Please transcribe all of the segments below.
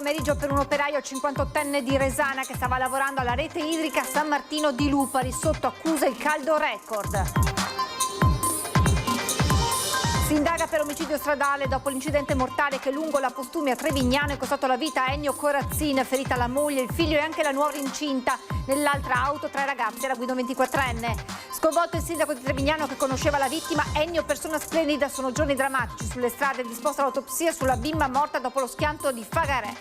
pomeriggio per un operaio 58enne di Resana che stava lavorando alla rete idrica San Martino di Lupari, sotto accusa il caldo record. Si indaga per omicidio stradale dopo l'incidente mortale che lungo la Postumia a Trevignano è costato la vita a Ennio Corazzin, ferita la moglie, il figlio e anche la nuora incinta. Nell'altra auto 3 ragazzi, era guida 24enne. Sconvolto il sindaco di Trevignano che conosceva la vittima. Ennio, persona splendida, sono giorni drammatici sulle strade, disposta l'autopsia sulla bimba morta dopo lo schianto di Fagarè.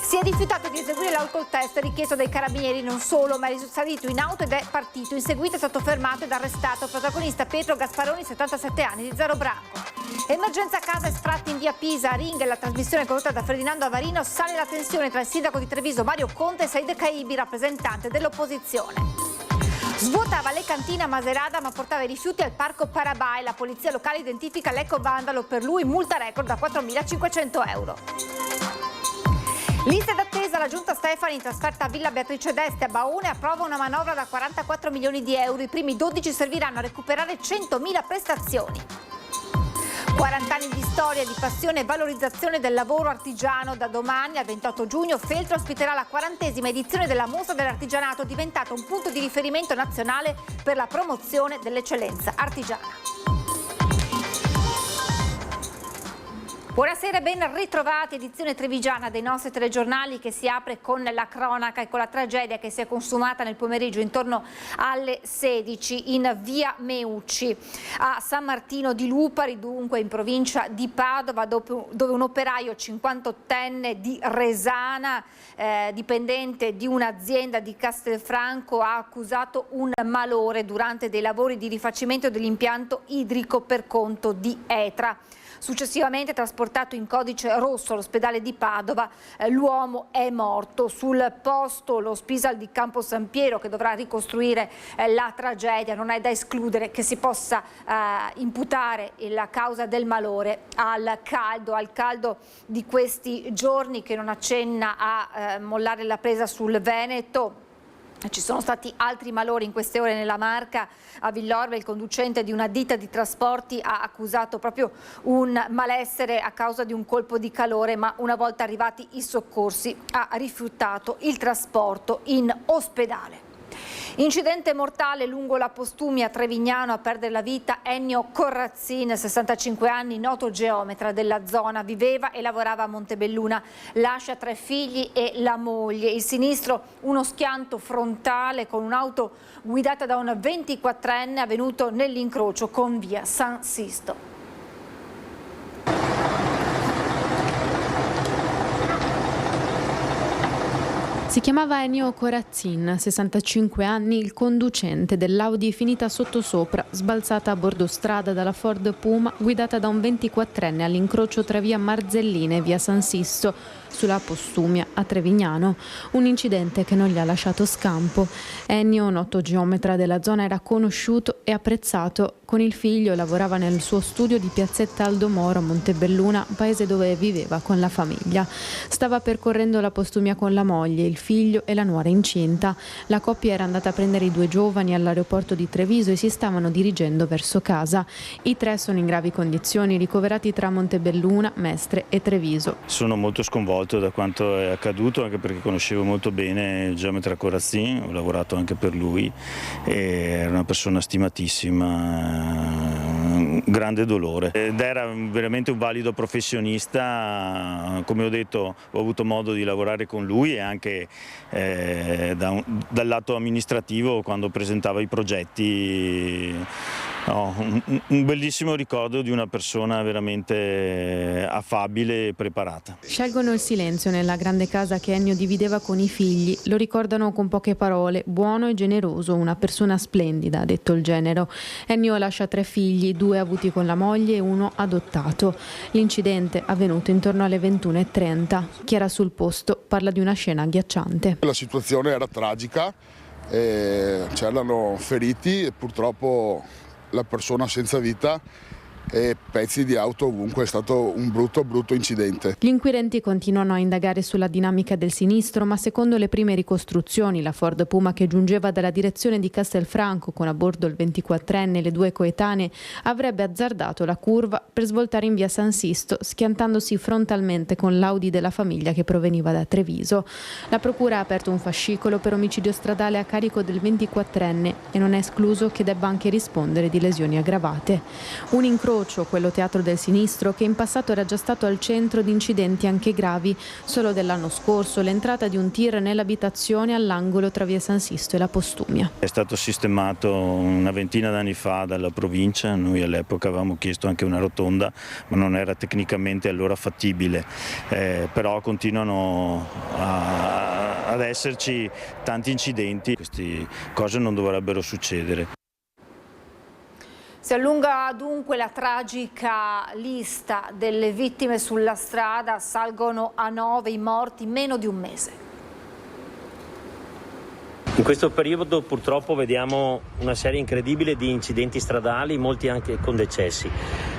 Si è rifiutato di eseguire l'alcol test richiesto dai carabinieri, non solo, ma è risalito in auto ed è partito. In seguito è stato fermato ed arrestato il protagonista Pietro Gasparoni, 77 anni, di Zero Branco. Emergenza casa e sfratti in via Pisa, a Ring, la trasmissione condotta da Ferdinando Avarino, sale la tensione tra il sindaco di Treviso Mario Conte e Said Caibi, rappresentante dell'opposizione. Svuotava le cantine a Maserata ma portava i rifiuti al parco Parabai. La polizia locale identifica l'eco vandalo, per lui multa record da 4.500 euro. Lista d'attesa, la giunta Stefani in trasferta a Villa Beatrice d'Este a Baone approva una manovra da 44 milioni di euro. I primi 12 serviranno a recuperare 100.000 prestazioni. 40 anni di storia, di passione e valorizzazione del lavoro artigiano. Da domani al 28 giugno Feltro ospiterà la 40ª edizione della Mostra dell'Artigianato, diventata un punto di riferimento nazionale per la promozione dell'eccellenza artigiana. Buonasera e ben ritrovati, edizione trevigiana dei nostri telegiornali che si apre con la cronaca e con la tragedia che si è consumata nel pomeriggio intorno alle 16 in via Meucci a San Martino di Lupari, dunque in provincia di Padova, dove un operaio 58enne di Resana, dipendente di un'azienda di Castelfranco, ha accusato un malore durante dei lavori di rifacimento dell'impianto idrico per conto di Etra. Successivamente trasportato in codice rosso all'ospedale di Padova, l'uomo è morto. Sul posto lo Spisal di Campo San Piero, che dovrà ricostruire la tragedia. Non è da escludere che si possa imputare la causa del malore al caldo di questi giorni, che non accenna a mollare la presa sul Veneto. Ci sono stati altri malori in queste ore nella Marca. A Villorbe il conducente di una ditta di trasporti ha accusato proprio un malessere a causa di un colpo di calore, ma una volta arrivati i soccorsi ha rifiutato il trasporto in ospedale. Incidente mortale lungo la Postumia a Trevignano, a perdere la vita Ennio Corazzin, 65 anni, noto geometra della zona, viveva e lavorava a Montebelluna, lascia 3 figli e la moglie. Il sinistro, uno schianto frontale con un'auto guidata da un 24enne avvenuto nell'incrocio con via San Sisto. Si chiamava Ennio Corazzin, 65 anni, il conducente dell'Audi finita sottosopra, sbalzata a bordo strada dalla Ford Puma, guidata da un 24enne all'incrocio tra via Marzelline e via San Sisto, sulla Postumia a Trevignano. Un incidente che non gli ha lasciato scampo. Ennio, noto geometra della zona, era conosciuto e apprezzato. Con il figlio lavorava nel suo studio di piazzetta Aldomoro a Montebelluna, paese dove viveva con la famiglia. Stava percorrendo la Postumia con la moglie, il figlio e la nuora incinta. La coppia era andata a prendere i 2 giovani all'aeroporto di Treviso e si stavano dirigendo verso casa. I 3 sono in gravi condizioni, ricoverati tra Montebelluna, Mestre e Treviso. Sono molto sconvolto da quanto è accaduto, anche perché conoscevo molto bene il geometra Corazzin, ho lavorato anche per lui, era una persona stimatissima, un grande dolore ed era veramente un valido professionista. Come ho detto, ho avuto modo di lavorare con lui e anche dal lato amministrativo, quando presentava i progetti. Un bellissimo ricordo di una persona veramente affabile e preparata. Scelgono il silenzio nella grande casa che Ennio divideva con i figli. Lo ricordano con poche parole: buono e generoso, una persona splendida, ha detto il genero. Ennio lascia 3 figli, 2 avuti con la moglie e 1 adottato. L'incidente avvenuto intorno alle 21:30. Chi era sul posto parla di una scena agghiacciante. La situazione era tragica, c'erano feriti e purtroppo la persona senza vita e pezzi di auto ovunque, è stato un brutto incidente. Gli inquirenti continuano a indagare sulla dinamica del sinistro, ma secondo le prime ricostruzioni la Ford Puma che giungeva dalla direzione di Castelfranco con a bordo il 24enne e le due coetanee avrebbe azzardato la curva per svoltare in via San Sisto, schiantandosi frontalmente con l'Audi della famiglia che proveniva da Treviso. La procura ha aperto un fascicolo per omicidio stradale a carico del 24enne e non è escluso che debba anche rispondere di lesioni aggravate. Un incrocio, quello teatro del sinistro, che in passato era già stato al centro di incidenti anche gravi. Solo dell'anno scorso l'entrata di un tir nell'abitazione all'angolo tra via San Sisto e la Postumia. È stato sistemato una ventina d'anni fa dalla provincia, noi all'epoca avevamo chiesto anche una rotonda, ma non era tecnicamente allora fattibile, però continuano ad esserci tanti incidenti, queste cose non dovrebbero succedere. Si allunga dunque la tragica lista delle vittime sulla strada, salgono a 9 i morti in meno di un mese. In questo periodo purtroppo vediamo una serie incredibile di incidenti stradali, molti anche con decessi.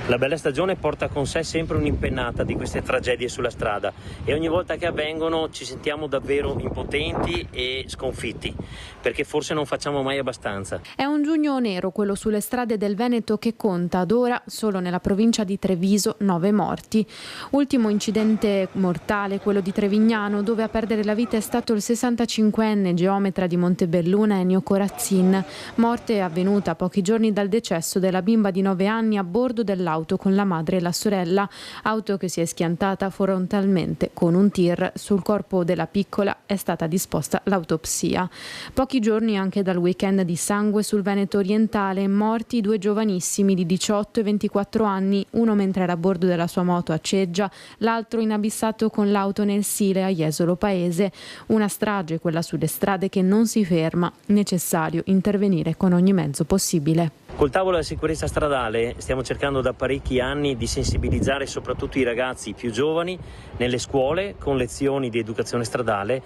La bella stagione porta con sé sempre un'impennata di queste tragedie sulla strada e ogni volta che avvengono ci sentiamo davvero impotenti e sconfitti, perché forse non facciamo mai abbastanza. È un giugno nero quello sulle strade del Veneto che conta ad ora solo nella provincia di Treviso 9 morti. Ultimo incidente mortale quello di Trevignano, dove a perdere la vita è stato il 65enne geometra di Montebelluna Ennio Corazzin. Morte avvenuta pochi giorni dal decesso della bimba di 9 anni a bordo dell'auto con la madre e la sorella, auto che si è schiantata frontalmente con un tir. Sul corpo della piccola è stata disposta l'autopsia. Pochi giorni anche dal weekend di sangue sul Veneto orientale, morti 2 giovanissimi di 18 e 24 anni, uno mentre era a bordo della sua moto a Ceggia, l'altro inabissato con l'auto nel Sile a Jesolo Paese. Una strage quella sulle strade che non si ferma, necessario intervenire con ogni mezzo possibile. Col tavolo della sicurezza stradale stiamo cercando da parecchi anni di sensibilizzare soprattutto i ragazzi più giovani nelle scuole con lezioni di educazione stradale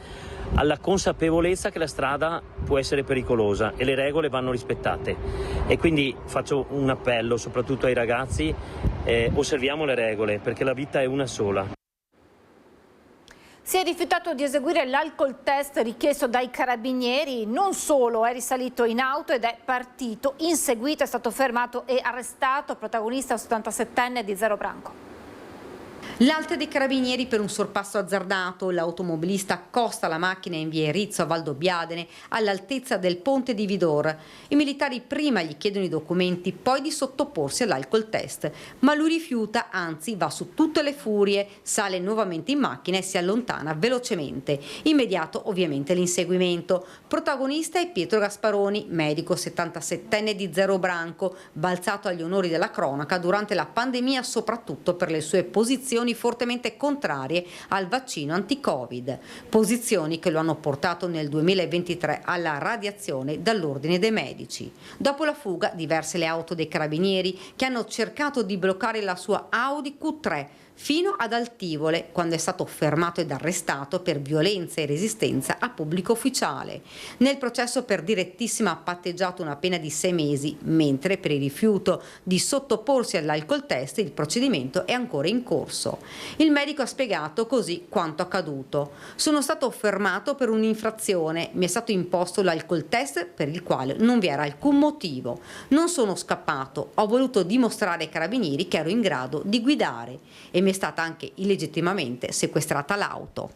alla consapevolezza che la strada può essere pericolosa e le regole vanno rispettate. E quindi faccio un appello soprattutto ai ragazzi, osserviamo le regole perché la vita è una sola. Si è rifiutato di eseguire l'alcol test richiesto dai carabinieri, non solo è risalito in auto ed è partito, in seguito è stato fermato e arrestato, protagonista 77enne di Zero Branco. L'alta dei carabinieri per un sorpasso azzardato, l'automobilista accosta la macchina in via Erizzo a Valdobbiadene all'altezza del ponte di Vidor. I militari prima gli chiedono i documenti, poi di sottoporsi all'alcol test, ma lui rifiuta, anzi va su tutte le furie, sale nuovamente in macchina e si allontana velocemente. Immediato ovviamente l'inseguimento. Protagonista è Pietro Gasparoni, medico 77enne di Zero Branco, balzato agli onori della cronaca durante la pandemia soprattutto per le sue posizioni fortemente contrarie al vaccino anti-Covid, posizioni che lo hanno portato nel 2023 alla radiazione dall'Ordine dei Medici. Dopo la fuga, diverse le auto dei carabinieri che hanno cercato di bloccare la sua Audi Q3 fino ad Altivole, quando è stato fermato ed arrestato per violenza e resistenza a pubblico ufficiale. Nel processo per direttissima ha patteggiato una pena di 6 mesi, mentre per il rifiuto di sottoporsi all'alcol test il procedimento è ancora in corso. Il medico ha spiegato così quanto accaduto. Sono stato fermato per un'infrazione, mi è stato imposto l'alcol test per il quale non vi era alcun motivo. Non sono scappato, ho voluto dimostrare ai carabinieri che ero in grado di guidare e mi è stata anche illegittimamente sequestrata l'auto.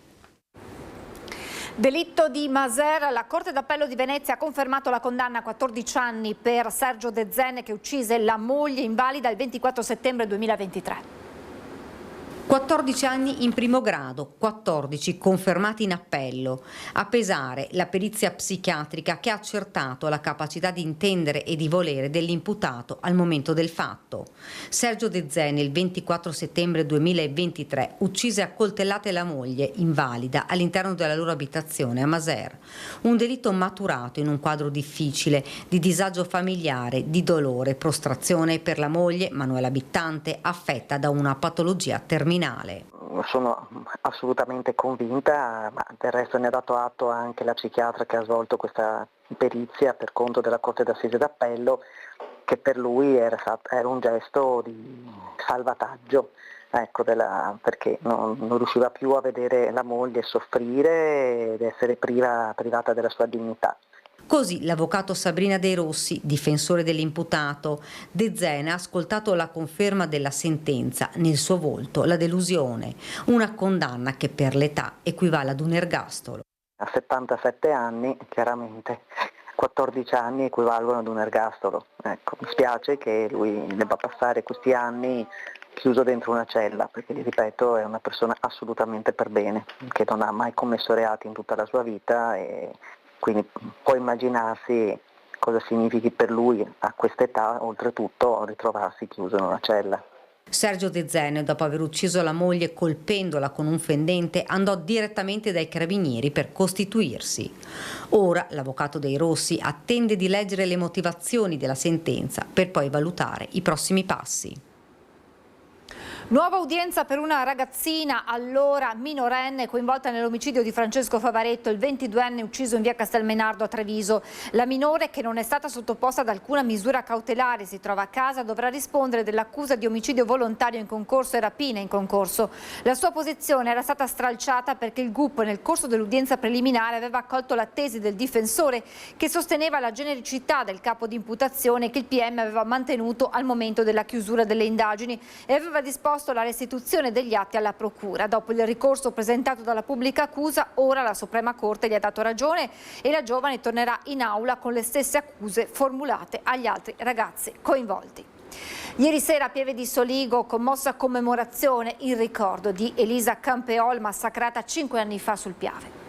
Delitto di Masera, la Corte d'Appello di Venezia ha confermato la condanna a 14 anni per Sergio De Zenne che uccise la moglie invalida il 24 settembre 2023. 14 anni in primo grado, 14 confermati in appello. A pesare la perizia psichiatrica che ha accertato la capacità di intendere e di volere dell'imputato al momento del fatto. Sergio De Zenne il 24 settembre 2023 uccise a coltellate la moglie invalida all'interno della loro abitazione a Masera. Un delitto maturato in un quadro difficile di disagio familiare, di dolore, prostrazione per la moglie Manuela Bittante affetta da una patologia terminale. Sono assolutamente convinta, ma del resto ne ha dato atto anche la psichiatra che ha svolto questa perizia per conto della Corte d'Assise d'Appello, che per lui era un gesto di salvataggio, ecco, perché non riusciva più a vedere la moglie soffrire ed essere privata della sua dignità. Così l'avvocato Sabrina De Rossi, difensore dell'imputato. De Zena ha ascoltato la conferma della sentenza, nel suo volto la delusione, una condanna che per l'età equivale ad un ergastolo. A 77 anni, chiaramente, 14 anni equivalgono ad un ergastolo. Ecco, mi spiace che lui debba passare questi anni chiuso dentro una cella, perché, ripeto, è una persona assolutamente per bene, che non ha mai commesso reati in tutta la sua vita e quindi può immaginarsi cosa significhi per lui a quest'età, oltretutto, ritrovarsi chiuso in una cella. Sergio De Zena, dopo aver ucciso la moglie colpendola con un fendente, andò direttamente dai carabinieri per costituirsi. Ora l'avvocato De Rossi attende di leggere le motivazioni della sentenza per poi valutare i prossimi passi. Nuova udienza per una ragazzina allora minorenne coinvolta nell'omicidio di Francesco Favaretto, il 22enne ucciso in via Castelmenardo a Treviso. La minore, che non è stata sottoposta ad alcuna misura cautelare, si trova a casa, dovrà rispondere dell'accusa di omicidio volontario in concorso e rapina in concorso. La sua posizione era stata stralciata perché il GUP nel corso dell'udienza preliminare aveva accolto la tesi del difensore che sosteneva la genericità del capo di imputazione che il PM aveva mantenuto al momento della chiusura delle indagini e aveva disposto la restituzione degli atti alla procura. Dopo il ricorso presentato dalla pubblica accusa, ora la Suprema Corte gli ha dato ragione e la giovane tornerà in aula con le stesse accuse formulate agli altri ragazzi coinvolti. Ieri sera a Pieve di Soligo, commossa commemorazione in ricordo di Elisa Campeol, massacrata 5 anni fa sul Piave.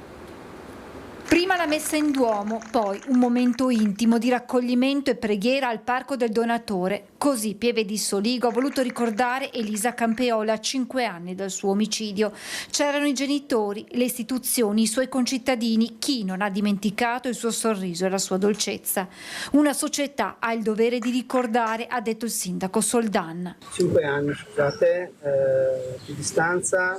Prima la messa in Duomo, poi un momento intimo di raccoglimento e preghiera al Parco del Donatore. Così Pieve di Soligo ha voluto ricordare Elisa Campeola a 5 anni dal suo omicidio. C'erano i genitori, le istituzioni, i suoi concittadini, chi non ha dimenticato il suo sorriso e la sua dolcezza. Una società ha il dovere di ricordare, ha detto il sindaco Soldan. 5 anni, scusate, di distanza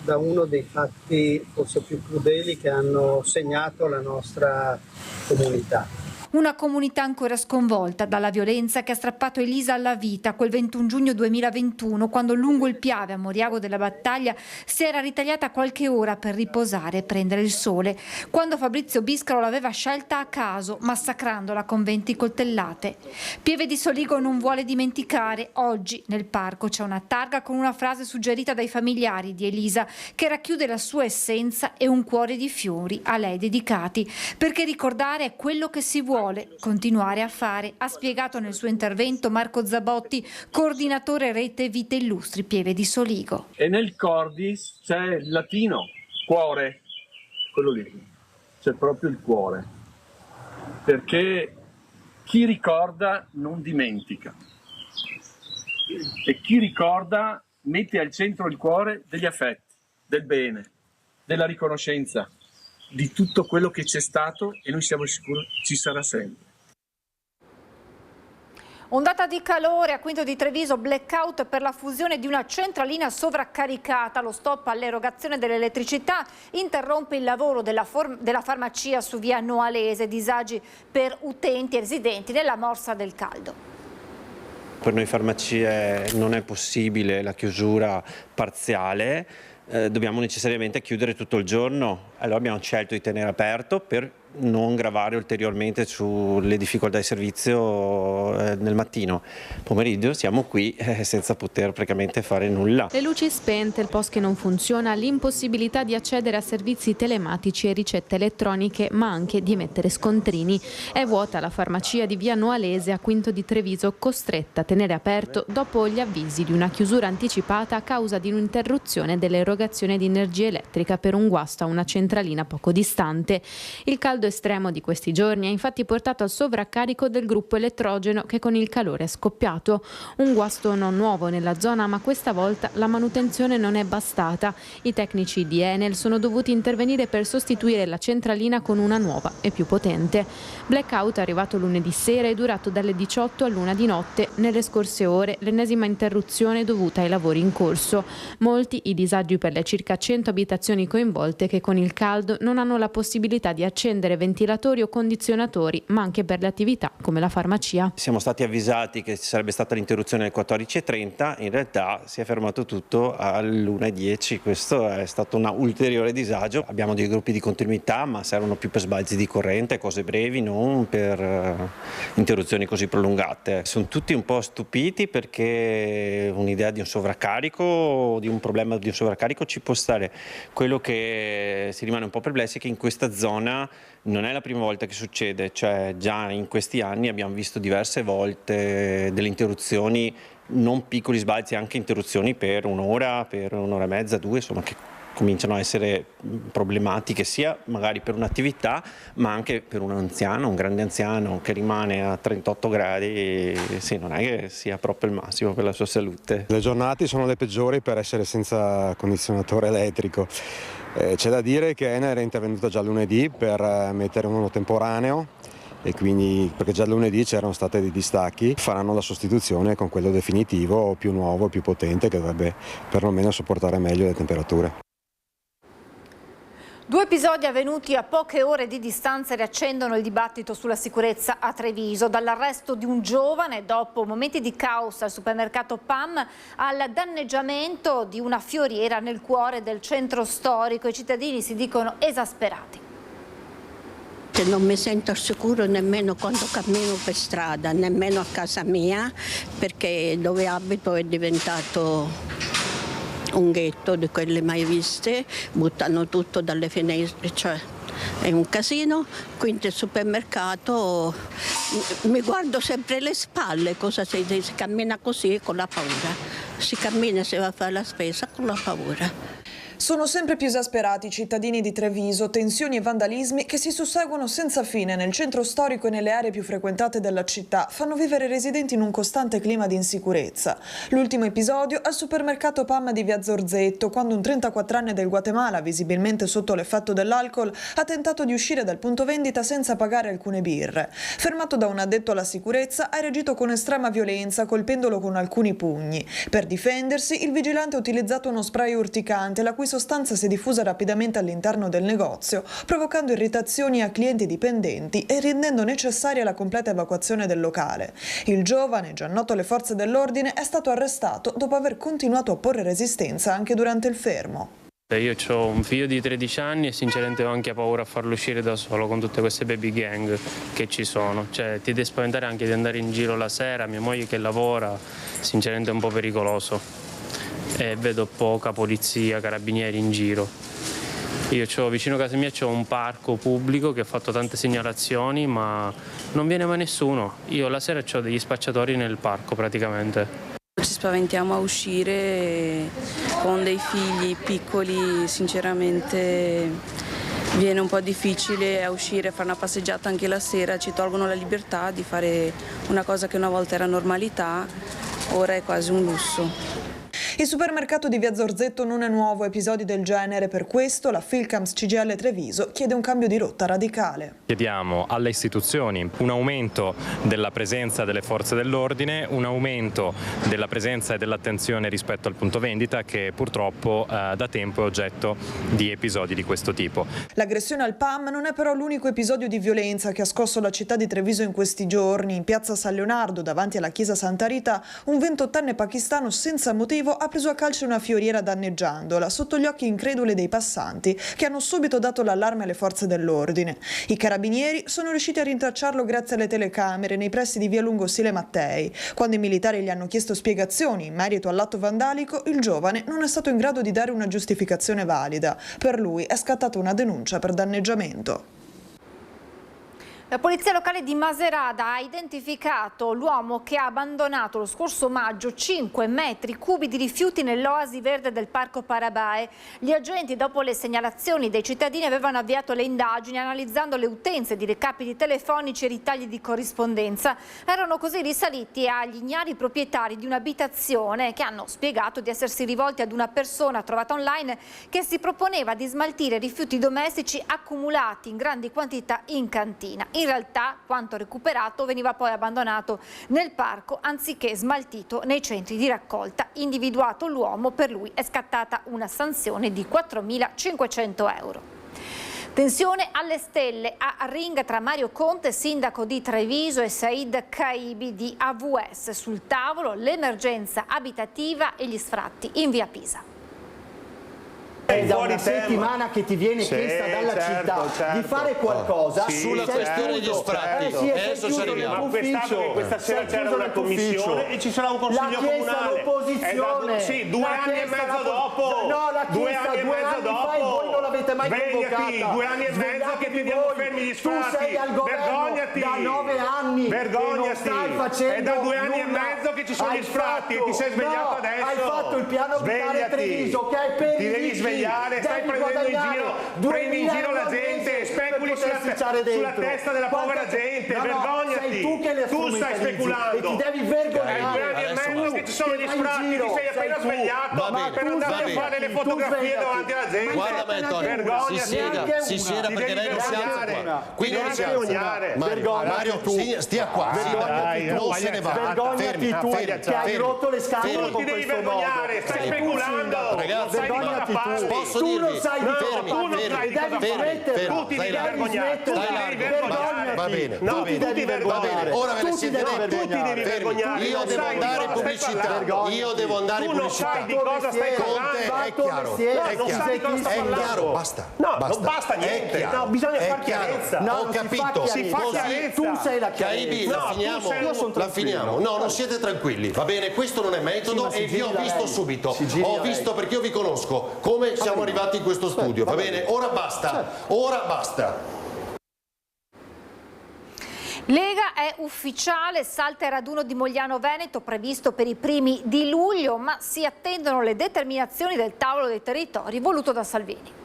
da uno dei fatti forse più crudeli che hanno segnato la nostra comunità. Una comunità ancora sconvolta dalla violenza che ha strappato Elisa alla vita quel 21 giugno 2021, quando lungo il Piave a Moriago della Battaglia si era ritagliata qualche ora per riposare e prendere il sole, quando Fabrizio Biscaro l'aveva scelta a caso, massacrandola con 20 coltellate. Pieve di Soligo non vuole dimenticare. Oggi nel parco c'è una targa con una frase suggerita dai familiari di Elisa che racchiude la sua essenza e un cuore di fiori a lei dedicati, perché ricordare è quello che si vuole continuare a fare, ha spiegato nel suo intervento Marco Zabotti, coordinatore rete Vite Illustri Pieve di Soligo. E nel cordis c'è il latino, cuore, quello lì, c'è proprio il cuore, perché chi ricorda non dimentica e chi ricorda mette al centro il cuore degli affetti, del bene, della riconoscenza, di tutto quello che c'è stato e noi siamo sicuri ci sarà sempre. Ondata di calore a Quinto di Treviso, blackout per la fusione di una centralina sovraccaricata. Lo stop all'erogazione dell'elettricità interrompe il lavoro della farmacia su via Noalese, disagi per utenti e residenti nella Morsa del Caldo. Per noi farmacie non è possibile la chiusura parziale, dobbiamo necessariamente chiudere tutto il giorno. Allora abbiamo scelto di tenere aperto per non gravare ulteriormente sulle difficoltà di servizio nel mattino. Pomeriggio siamo qui senza poter praticamente fare nulla. Le luci spente, il POS che non funziona, l'impossibilità di accedere a servizi telematici e ricette elettroniche, ma anche di emettere scontrini. È vuota la farmacia di via Noalese a Quinto di Treviso, costretta a tenere aperto dopo gli avvisi di una chiusura anticipata a causa di un'interruzione dell'erogazione di energia elettrica per un guasto a una centralina poco distante. Il caldo estremo di questi giorni ha infatti portato al sovraccarico del gruppo elettrogeno che con il calore è scoppiato. Un guasto non nuovo nella zona, ma questa volta la manutenzione non è bastata. I tecnici di Enel sono dovuti intervenire per sostituire la centralina con una nuova e più potente. Blackout arrivato lunedì sera e durato dalle 18 all'1 di notte. Nelle scorse ore l'ennesima interruzione dovuta ai lavori in corso. Molti i disagi per le circa 100 abitazioni coinvolte che con il caldo non hanno la possibilità di accendere ricevere ventilatori o condizionatori, ma anche per le attività come la farmacia. Siamo stati avvisati che ci sarebbe stata l'interruzione alle 14:30, in realtà si è fermato tutto all'1:10, questo è stato un ulteriore disagio. Abbiamo dei gruppi di continuità, ma servono più per sbalzi di corrente, cose brevi, non per interruzioni così prolungate. Sono tutti un po' stupiti perché un'idea di un sovraccarico, di un problema di un sovraccarico ci può stare. Quello che si rimane un po' perplessi è che in questa zona non è la prima volta che succede, cioè già in questi anni abbiamo visto diverse volte delle interruzioni, non piccoli sbalzi, anche interruzioni per un'ora e mezza, 2, insomma, che cominciano a essere problematiche sia magari per un'attività ma anche per un anziano, un grande anziano che rimane a 38 gradi, sì, non è che sia proprio il massimo per la sua salute. Le giornate sono le peggiori per essere senza condizionatore elettrico. C'è da dire che Enel era intervenuta già lunedì per mettere uno temporaneo e quindi, perché già lunedì c'erano stati dei distacchi, faranno la sostituzione con quello definitivo, più nuovo, più potente, che dovrebbe perlomeno sopportare meglio le temperature. 2 episodi avvenuti a poche ore di distanza riaccendono il dibattito sulla sicurezza a Treviso, dall'arresto di un giovane dopo momenti di caos al supermercato PAM al danneggiamento di una fioriera nel cuore del centro storico. I cittadini si dicono esasperati. Non mi sento al sicuro nemmeno quando cammino per strada, nemmeno a casa mia, perché dove abito è diventato un ghetto di quelle mai viste, buttano tutto dalle finestre, cioè è un casino. Quindi il supermercato mi guardo sempre le spalle, cosa si cammina così con la paura, si cammina, si va a fare la spesa con la paura. Sono sempre più esasperati i cittadini di Treviso, tensioni e vandalismi che si susseguono senza fine nel centro storico e nelle aree più frequentate della città fanno vivere i residenti in un costante clima di insicurezza. L'ultimo episodio al supermercato PAM di Via Zorzetto, quando un 34enne del Guatemala, visibilmente sotto l'effetto dell'alcol, ha tentato di uscire dal punto vendita senza pagare alcune birre. Fermato da un addetto alla sicurezza, ha reagito con estrema violenza, colpendolo con alcuni pugni. Per difendersi, il vigilante ha utilizzato uno spray urticante, la cui sostanza si è diffusa rapidamente all'interno del negozio, provocando irritazioni a clienti e dipendenti e rendendo necessaria la completa evacuazione del locale. Il giovane, già noto alle forze dell'ordine, è stato arrestato dopo aver continuato a porre resistenza anche durante il fermo. Io ho un figlio di 13 anni e sinceramente ho anche paura a farlo uscire da solo con tutte queste baby gang che ci sono. Cioè, ti devi spaventare anche di andare in giro la sera, mia moglie che lavora, sinceramente è un po' pericoloso. E vedo poca polizia, carabinieri in giro. Io vicino a casa mia c'ho un parco pubblico che ha fatto tante segnalazioni, ma non viene mai nessuno. Io la sera ho degli spacciatori nel parco praticamente. Ci spaventiamo a uscire con dei figli piccoli, sinceramente viene un po' difficile a uscire, a fare una passeggiata anche la sera, ci tolgono la libertà di fare una cosa che una volta era normalità, ora è quasi un lusso. Il supermercato di Via Zorzetto non è nuovo a episodi del genere, per questo la Filcams CGIL Treviso chiede un cambio di rotta radicale. Chiediamo alle istituzioni un aumento della presenza delle forze dell'ordine, un aumento della presenza e dell'attenzione rispetto al punto vendita che purtroppo da tempo è oggetto di episodi di questo tipo. L'aggressione al PAM non è però l'unico episodio di violenza che ha scosso la città di Treviso in questi giorni. In piazza San Leonardo, davanti alla chiesa Santa Rita, un 28enne pakistano senza motivo ha preso a calci una fioriera danneggiandola sotto gli occhi increduli dei passanti che hanno subito dato l'allarme alle forze dell'ordine. I carabinieri sono riusciti a rintracciarlo grazie alle telecamere nei pressi di via Lungo Sile Mattei. Quando i militari gli hanno chiesto spiegazioni in merito all'atto vandalico, il giovane non è stato in grado di dare una giustificazione valida. Per lui è scattata una denuncia per danneggiamento. La polizia locale di Macerata ha identificato l'uomo che ha abbandonato lo scorso maggio 5 metri cubi di rifiuti nell'oasi verde del Parco Parabae. Gli agenti, dopo le segnalazioni dei cittadini, avevano avviato le indagini analizzando le utenze di recapiti telefonici e ritagli di corrispondenza. Erano così risaliti agli ignari proprietari di un'abitazione che hanno spiegato di essersi rivolti ad una persona trovata online che si proponeva di smaltire rifiuti domestici accumulati in grandi quantità in cantina. In realtà quanto recuperato veniva poi abbandonato nel parco anziché smaltito nei centri di raccolta. Individuato l'uomo, per lui è scattata una sanzione di 4.500 euro. Tensione alle stelle a ring tra Mario Conte, sindaco di Treviso, e Said Caibi di AVS. Sul tavolo l'emergenza abitativa e gli sfratti in via Pisa. È da una settimana che ti viene chiesta dalla città di fare qualcosa sulla questione degli sfratti. Adesso ci arriviamo. Ma questa sera c'era una commissione e ci sarà un consiglio comunale. L'opposizione. Sì, 2 anni e mezzo dopo. No, l'ha chiesta 2 anni fa e voi non l'avete mai convocata. 2 anni e mezzo che teniamo fermi gli sfratti. Tu sei al governo Vergognati. da 9 anni. Vergognati. È da 2 anni e mezzo che ci sono gli sfratti e ti sei svegliato adesso. Hai fatto il piano abitare Treviso che è per ti devi svegliare, stai prendi in giro la gente, speculi sulla testa della povera gente, vergognati. Sei tu che le tu stai speculando. E ti devi vergognare. È 2 anni e mezzo che ci sono gli sfratti, ti sei appena svegliato per andare a fare le fotografie davanti alla gente. Guarda me, Antonio, si sieda perché lei non si alza qua. Qui non si alza. Mario, stia qua, non se ne va. Vergognati tu che hai rotto le scatole con questo modo. Stai speculando. Ragazzi, posso tu dirvi? non sai di tu ti devi vergognare. Va bene, no, tu ti devi vergognare. Ora ve ne siete tu ti devi vergognare. Io devo andare in pubblicità. Io devo andare in pubblicità. Tu non sai di cosa stai parlando. È chiaro, basta. No, non basta niente. No, bisogna far chiarezza. Ho capito. Si fa chiarezza. Tu sei la Caibi, la finiamo. No, non siete tranquilli. Va bene, questo non è metodo e vi ho visto subito. Ho visto perché io vi conosco come siamo arrivati in questo studio. Va bene, ora basta. Ora basta. Lega è ufficiale, salta il raduno di Mogliano Veneto previsto per i primi di luglio, ma si attendono le determinazioni del tavolo dei territori voluto da Salvini.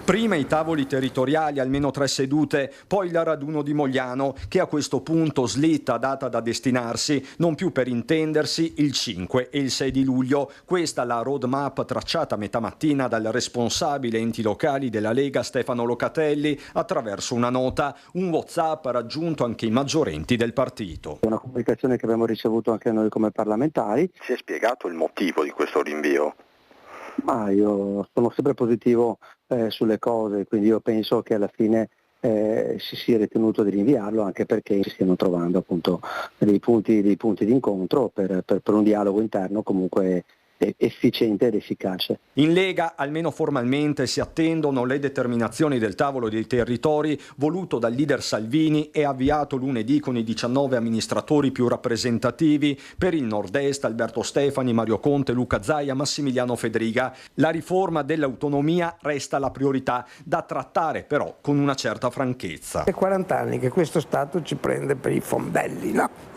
Prima i tavoli territoriali, almeno 3 sedute, poi il raduno di Mogliano, che a questo punto slitta data da destinarsi, non più per intendersi, il 5 e il 6 di luglio. Questa la roadmap tracciata a metà mattina dal responsabile enti locali della Lega Stefano Locatelli attraverso una nota, un WhatsApp raggiunto anche i maggiorenti del partito. Una comunicazione che abbiamo ricevuto anche noi come parlamentari. Si è spiegato il motivo di questo rinvio? Ma io sono sempre positivo sulle cose, quindi io penso che alla fine si sia ritenuto di rinviarlo, anche perché si stiano trovando appunto dei punti di incontro per un dialogo interno comunque efficiente ed efficace. In Lega, almeno formalmente, si attendono le determinazioni del tavolo dei territori voluto dal leader Salvini e avviato lunedì con i 19 amministratori più rappresentativi. Per il nord-est Alberto Stefani, Mario Conte, Luca Zaia, Massimiliano Fedriga. La riforma dell'autonomia resta la priorità, da trattare però con una certa franchezza. È 40 anni che questo Stato ci prende per i fondelli, no?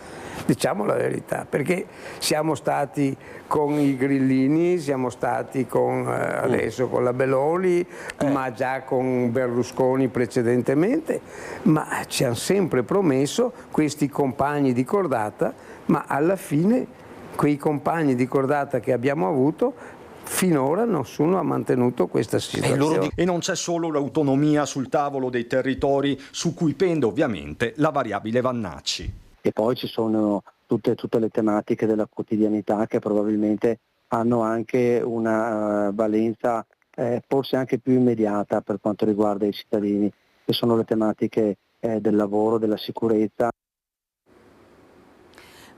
Diciamo la verità, perché siamo stati con i grillini, siamo stati adesso con la Beloli, ma già con Berlusconi precedentemente, ma ci hanno sempre promesso questi compagni di cordata, ma alla fine quei compagni di cordata che abbiamo avuto finora nessuno ha mantenuto questa situazione. E non c'è solo l'autonomia sul tavolo dei territori, su cui pende ovviamente la variabile Vannacci. E poi ci sono tutte le tematiche della quotidianità che probabilmente hanno anche una valenza forse anche più immediata per quanto riguarda i cittadini, che sono le tematiche del lavoro, della sicurezza.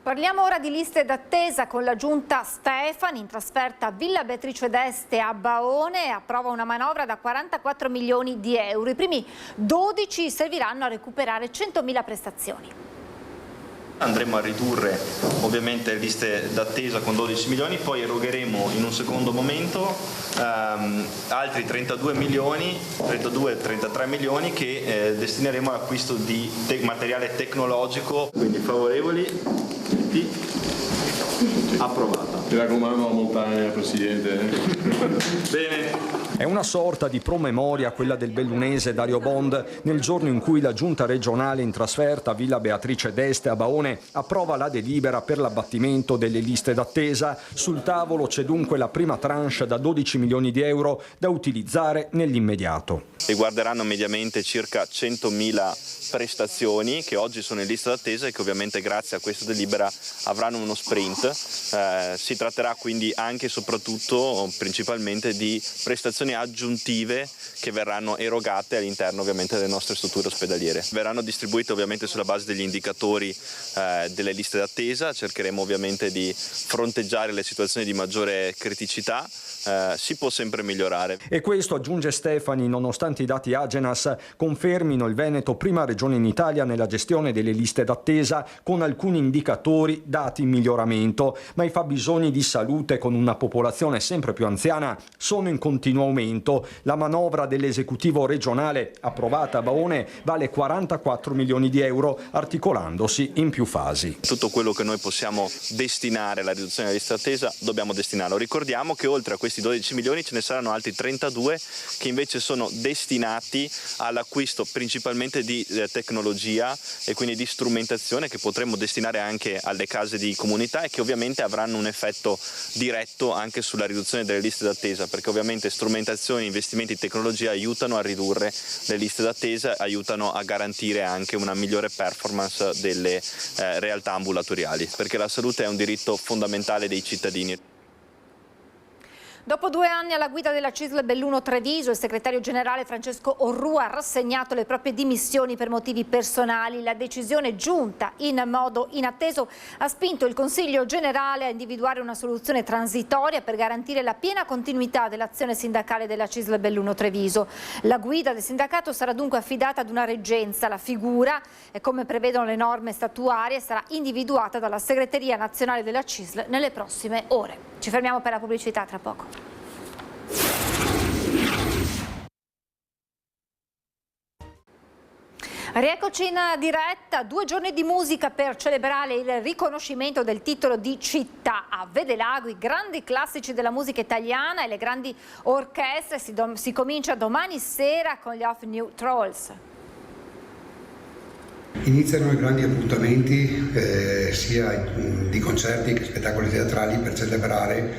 Parliamo ora di liste d'attesa con la giunta Stefani, in trasferta a Villa Beatrice d'Este a Baone, approva una manovra da 44 milioni di euro. I primi 12 serviranno a recuperare 100.000 prestazioni. Andremo a ridurre ovviamente le liste d'attesa con 12 milioni, poi erogheremo in un secondo momento altri 32-33 milioni che destineremo all'acquisto di materiale tecnologico. Quindi favorevoli, tutti, approvata. Mi raccomando la montagna, Presidente. Bene. È una sorta di promemoria quella del bellunese Dario Bond nel giorno in cui la giunta regionale in trasferta a Villa Beatrice d'Este a Baone approva la delibera per l'abbattimento delle liste d'attesa. Sul tavolo c'è dunque la prima tranche da 12 milioni di euro da utilizzare nell'immediato. riguarderanno mediamente circa 100.000 prestazioni che oggi sono in lista d'attesa e che ovviamente grazie a questa delibera avranno uno sprint. Si tratterà quindi anche e soprattutto principalmente di prestazioni aggiuntive che verranno erogate all'interno ovviamente delle nostre strutture ospedaliere. Verranno distribuite ovviamente sulla base degli indicatori delle liste d'attesa, cercheremo ovviamente di fronteggiare le situazioni di maggiore criticità. Si può sempre migliorare. E questo, aggiunge Stefani, nonostante i dati Agenas confermino il Veneto prima regione in Italia nella gestione delle liste d'attesa, con alcuni indicatori dati in miglioramento, ma i fabbisogni di salute con una popolazione sempre più anziana sono in continuo aumento. La manovra dell'esecutivo regionale approvata a Baone vale 44 milioni di euro, articolandosi in più fasi. Tutto quello che noi possiamo destinare alla riduzione della lista d'attesa dobbiamo destinarlo. Ricordiamo che oltre a questi 12 milioni ce ne saranno altri 32 che invece sono destinati all'acquisto principalmente di tecnologia e quindi di strumentazione che potremmo destinare anche alle case di comunità e che ovviamente avranno un effetto diretto anche sulla riduzione delle liste d'attesa, perché ovviamente strumentazioni e investimenti in tecnologia aiutano a ridurre le liste d'attesa, aiutano a garantire anche una migliore performance delle realtà ambulatoriali, perché la salute è un diritto fondamentale dei cittadini. Dopo 2 anni alla guida della CISL Belluno Treviso, il segretario generale Francesco Orrua ha rassegnato le proprie dimissioni per motivi personali. La decisione, giunta in modo inatteso, ha spinto il Consiglio generale a individuare una soluzione transitoria per garantire la piena continuità dell'azione sindacale della CISL Belluno Treviso. La guida del sindacato sarà dunque affidata ad una reggenza. La figura, come prevedono le norme statuarie, sarà individuata dalla segreteria nazionale della CISL nelle prossime ore. Ci fermiamo per la pubblicità, tra poco. Rieccoci in diretta, 2 giorni di musica per celebrare il riconoscimento del titolo di città a Vedelago, i grandi classici della musica italiana e le grandi orchestre. Si comincia domani sera con gli Off New Trolls. Iniziano i grandi appuntamenti sia di concerti che spettacoli teatrali per celebrare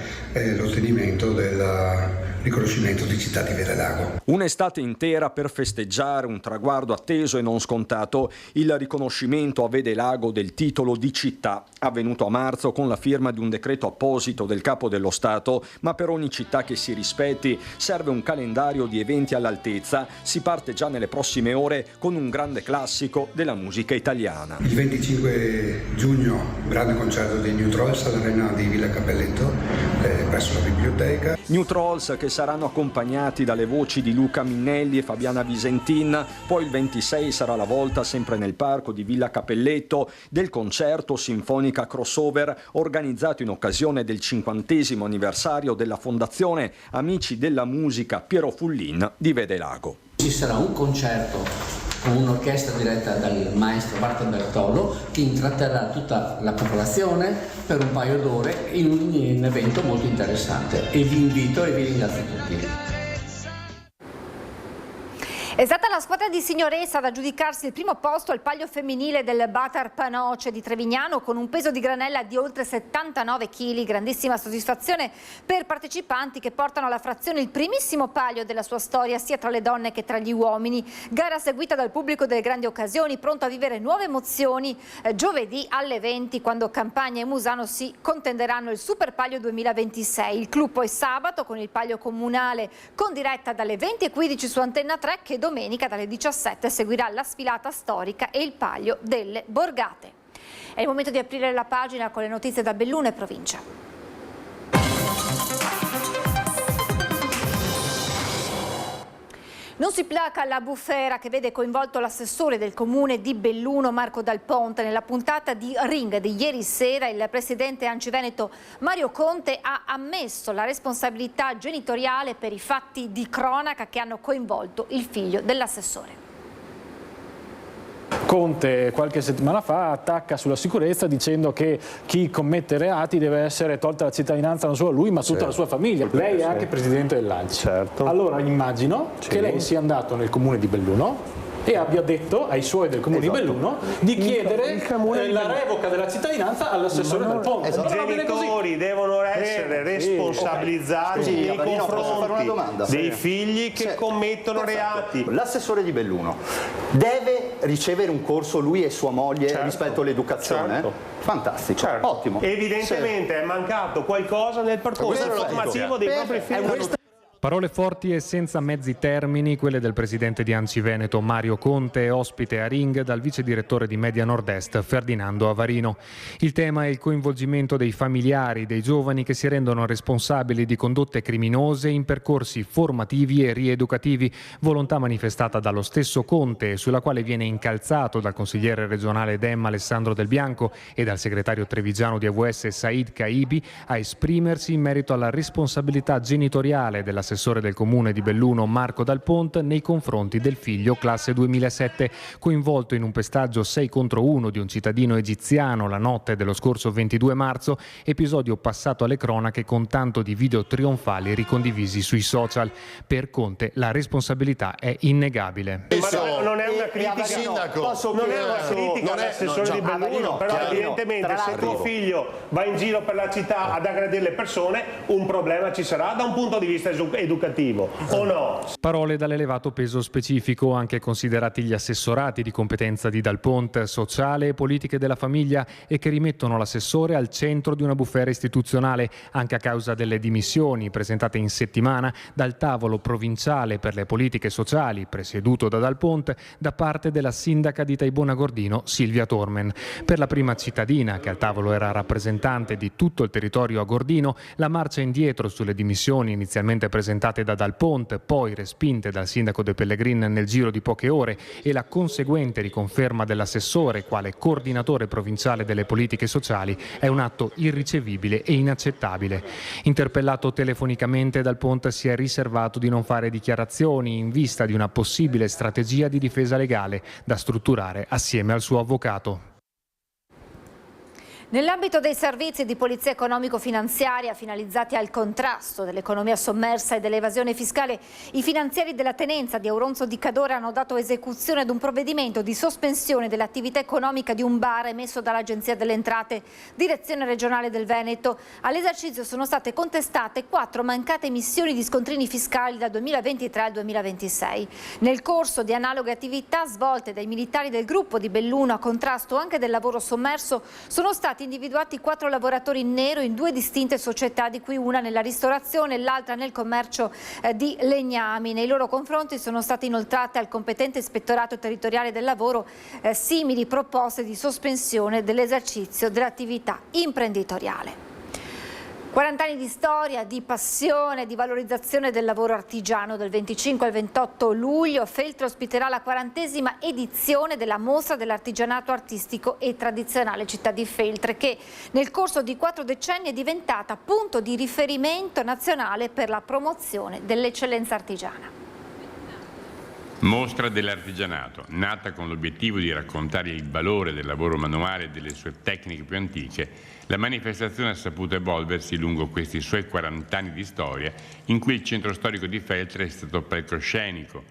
l'ottenimento del riconoscimento di città di Vedelago. Un'estate intera per festeggiare un traguardo atteso e non scontato, il riconoscimento a Vedelago del titolo di città, avvenuto a marzo con la firma di un decreto apposito del Capo dello Stato, ma per ogni città che si rispetti serve un calendario di eventi all'altezza. Si parte già nelle prossime ore con un grande classico della musica italiana. Il 25 giugno, grande concerto dei New Trolls all'Arena di Villa Cappelletto, presso la biblioteca. New Trolls che saranno accompagnati dalle voci di Luca Minnelli e Fabiana Visentin. Poi il 26 sarà la volta, sempre nel parco di Villa Cappelletto, del concerto sinfonica crossover organizzato in occasione del 50° anniversario della Fondazione Amici della Musica Piero Fullin di Vedelago. Ci sarà un concerto con un'orchestra diretta dal maestro Martin Bertolo che intratterrà tutta la popolazione per un paio d'ore in un evento molto interessante, e vi invito e vi ringrazio tutti. È stata la squadra di Signoressa ad aggiudicarsi il primo posto al palio femminile del Batar Panoce di Trevignano con un peso di granella di oltre 79 kg. Grandissima soddisfazione per partecipanti che portano alla frazione il primissimo palio della sua storia sia tra le donne che tra gli uomini. Gara seguita dal pubblico delle grandi occasioni, pronto a vivere nuove emozioni giovedì alle 20 quando Campagna e Musano si contenderanno il Super Palio 2026. Il clou poi sabato con il palio comunale con diretta dalle 20:15 su Antenna 3 che domenica dalle 17 seguirà la sfilata storica e il palio delle Borgate. È il momento di aprire la pagina con le notizie da Belluno e provincia. Non si placa la bufera che vede coinvolto l'assessore del comune di Belluno Marco Dal Ponte. Nella puntata di Ring di ieri sera il presidente Anci Veneto Mario Conte ha ammesso la responsabilità genitoriale per i fatti di cronaca che hanno coinvolto il figlio dell'assessore. Conte qualche settimana fa attacca sulla sicurezza dicendo che chi commette reati deve essere tolta la cittadinanza non solo a lui ma a tutta la sua famiglia. Lei è anche presidente dell'ANCI. Allora immagino che lei sia andato nel comune di Belluno e abbia detto ai suoi del comune di Belluno di chiedere la revoca della cittadinanza all'assessore Dal Ponte. I genitori devono essere responsabilizzati nei confronti dei figli che commettono reati. L'assessore di Belluno deve ricevere un corso, lui e sua moglie, rispetto all'educazione? Fantastico, ottimo. Evidentemente è mancato qualcosa nel percorso formativo dei propri figli. Parole forti e senza mezzi termini, quelle del presidente di ANCI Veneto Mario Conte, ospite a Ring dal vice direttore di Media Nord-Est Ferdinando Avarino. Il tema è il coinvolgimento dei familiari dei giovani che si rendono responsabili di condotte criminose in percorsi formativi e rieducativi, volontà manifestata dallo stesso Conte, sulla quale viene incalzato dal consigliere regionale Dem Alessandro Del Bianco e dal segretario trevigiano di AVS Said Caibi a esprimersi in merito alla responsabilità genitoriale della l'assessore del comune di Belluno Marco Dal Ponte nei confronti del figlio classe 2007 coinvolto in un pestaggio 6 contro 1 di un cittadino egiziano la notte dello scorso 22 marzo, episodio passato alle cronache con tanto di video trionfali ricondivisi sui social. Per Conte la responsabilità è innegabile. Ma non è una critica, non è una critica all'assessore di Belluno, però evidentemente se tuo figlio va in giro per la città ad aggredire le persone un problema ci sarà da un punto di vista educativo, o no? Parole dall'elevato peso specifico, anche considerati gli assessorati di competenza di Dal Ponte, sociale e politiche della famiglia, e che rimettono l'assessore al centro di una bufera istituzionale, anche a causa delle dimissioni presentate in settimana dal tavolo provinciale per le politiche sociali, presieduto da Dal Ponte, da parte della sindaca di Taibona Gordino, Silvia Tormen. Per la prima cittadina, che al tavolo era rappresentante di tutto il territorio a Gordino, la marcia indietro sulle dimissioni inizialmente presentate da Dal Ponte, poi respinte dal sindaco De Pellegrin nel giro di poche ore, e la conseguente riconferma dell'assessore quale coordinatore provinciale delle politiche sociali è un atto irricevibile e inaccettabile. Interpellato telefonicamente, Dal Ponte si è riservato di non fare dichiarazioni in vista di una possibile strategia di difesa legale da strutturare assieme al suo avvocato. Nell'ambito dei servizi di polizia economico-finanziaria finalizzati al contrasto dell'economia sommersa e dell'evasione fiscale, i finanzieri della tenenza di Auronzo di Cadore hanno dato esecuzione ad un provvedimento di sospensione dell'attività economica di un bar emesso dall'Agenzia delle Entrate, Direzione Regionale del Veneto. All'esercizio sono state contestate 4 mancate emissioni di scontrini fiscali dal 2023 al 2026. Nel corso di analoghe attività svolte dai militari del gruppo di Belluno a contrasto anche del lavoro sommerso, sono stati individuati 4 lavoratori in nero in 2 distinte società, di cui una nella ristorazione e l'altra nel commercio di legnami. Nei loro confronti sono state inoltrate al competente ispettorato territoriale del lavoro simili proposte di sospensione dell'esercizio dell'attività imprenditoriale. 40 anni di storia, di passione, di valorizzazione del lavoro artigiano. Dal 25 al 28 luglio Feltre ospiterà la 40ª edizione della Mostra dell'Artigianato Artistico e Tradizionale Città di Feltre, che nel corso di 4 decenni è diventata punto di riferimento nazionale per la promozione dell'eccellenza artigiana. Mostra dell'artigianato, nata con l'obiettivo di raccontare il valore del lavoro manuale e delle sue tecniche più antiche, la manifestazione ha saputo evolversi lungo questi suoi 40 anni di storia, in cui il centro storico di Feltre è stato palcoscenico,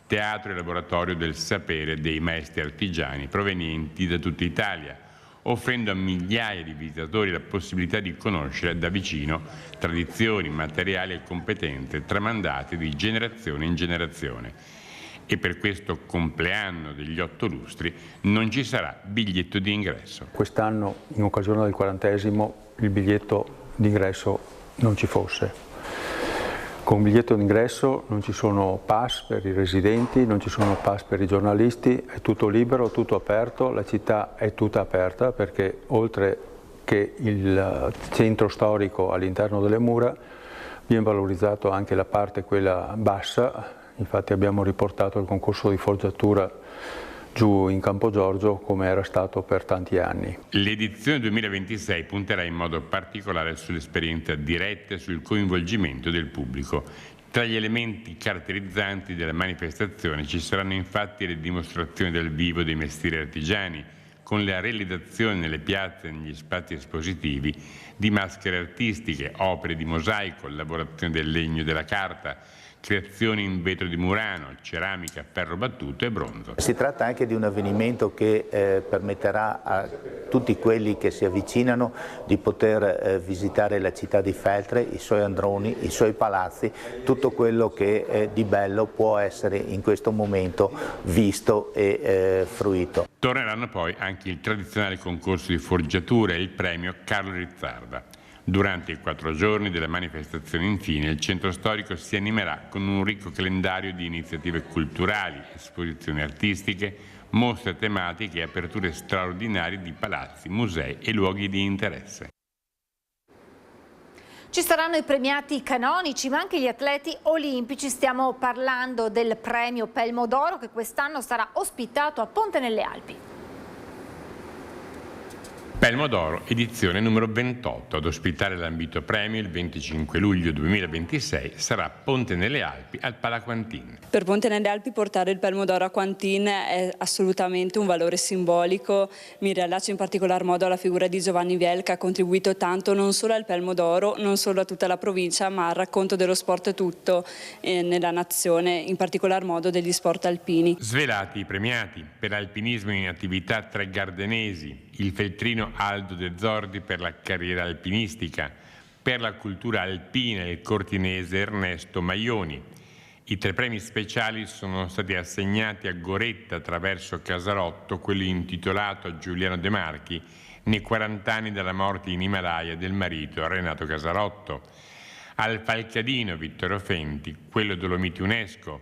teatro e laboratorio del sapere dei maestri artigiani provenienti da tutta Italia, offrendo a migliaia di visitatori la possibilità di conoscere da vicino tradizioni, materiali e competenze tramandate di generazione in generazione. E per questo compleanno degli 8 lustri non ci sarà biglietto di ingresso. Quest'anno, in occasione del 40°, il biglietto d'ingresso non ci fosse. Con il biglietto d'ingresso non ci sono pass per i residenti, non ci sono pass per i giornalisti, è tutto libero, tutto aperto, la città è tutta aperta perché oltre che il centro storico all'interno delle mura viene valorizzato anche la parte quella bassa. Infatti abbiamo riportato il concorso di forgiatura giù in Campo Giorgio come era stato per tanti anni. L'edizione 2026 punterà in modo particolare sull'esperienza diretta e sul coinvolgimento del pubblico. Tra gli elementi caratterizzanti della manifestazione ci saranno infatti le dimostrazioni dal vivo dei mestieri artigiani, con la realizzazione nelle piazze e negli spazi espositivi di maschere artistiche, opere di mosaico, lavorazione del legno e della carta, creazioni in vetro di Murano, ceramica, ferro battuto e bronzo. Si tratta anche di un avvenimento che permetterà a tutti quelli che si avvicinano di poter visitare la città di Feltre, i suoi androni, i suoi palazzi, tutto quello che di bello può essere in questo momento visto e fruito. Torneranno poi anche il tradizionale concorso di forgiatura e il premio Carlo Rizzarda. Durante i 4 giorni della manifestazione, infine, il centro storico si animerà con un ricco calendario di iniziative culturali, esposizioni artistiche, mostre tematiche e aperture straordinarie di palazzi, musei e luoghi di interesse. Ci saranno i premiati canonici, ma anche gli atleti olimpici. Stiamo parlando del premio Pelmo d'Oro che quest'anno sarà ospitato a Ponte nelle Alpi. Pelmo d'Oro, edizione numero 28. Ad ospitare l'ambito premio il 25 luglio 2026 sarà Ponte nelle Alpi al Palaquantin. Per Ponte nelle Alpi portare il Pelmo d'Oro a Quantin è assolutamente un valore simbolico. Mi riallaccio in particolar modo alla figura di Giovanni Viel, che ha contribuito tanto non solo al Pelmo d'Oro, non solo a tutta la provincia, ma al racconto dello sport tutto nella nazione, in particolar modo degli sport alpini. Svelati i premiati: per alpinismo in attività 3 gardenesi, il feltrino Aldo De Zordi per la carriera alpinistica, per la cultura alpina il cortinese Ernesto Maioni. I 3 premi speciali sono stati assegnati a Goretta attraverso Casarotto, quello intitolato a Giuliano De Marchi nei 40 anni dalla morte in Himalaya del marito Renato Casarotto, al Falcadino Vittorio Fenti, quello Dolomiti UNESCO,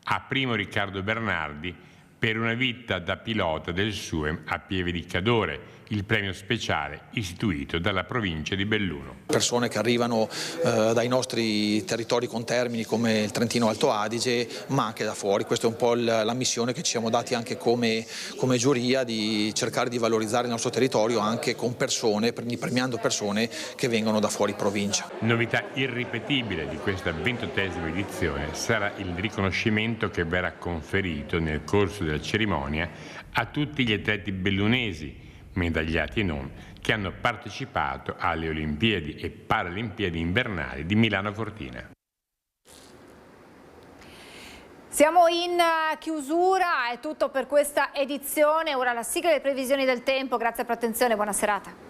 a Primo Riccardo Bernardi per una vita da pilota del SUEM a Pieve di Cadore, il premio speciale istituito dalla provincia di Belluno. Persone che arrivano dai nostri territori contermini come il Trentino Alto Adige, ma anche da fuori. Questa è un po' la missione che ci siamo dati anche come giuria, di cercare di valorizzare il nostro territorio anche con persone, premiando persone che vengono da fuori provincia. Novità irripetibile di questa 28ª edizione sarà il riconoscimento che verrà conferito nel corso della cerimonia a tutti gli atleti bellunesi, medagliati e non, che hanno partecipato alle Olimpiadi e Paralimpiadi invernali di Milano Cortina. Siamo in chiusura, è tutto per questa edizione. Ora la sigla delle previsioni del tempo. Grazie per l'attenzione, buona serata.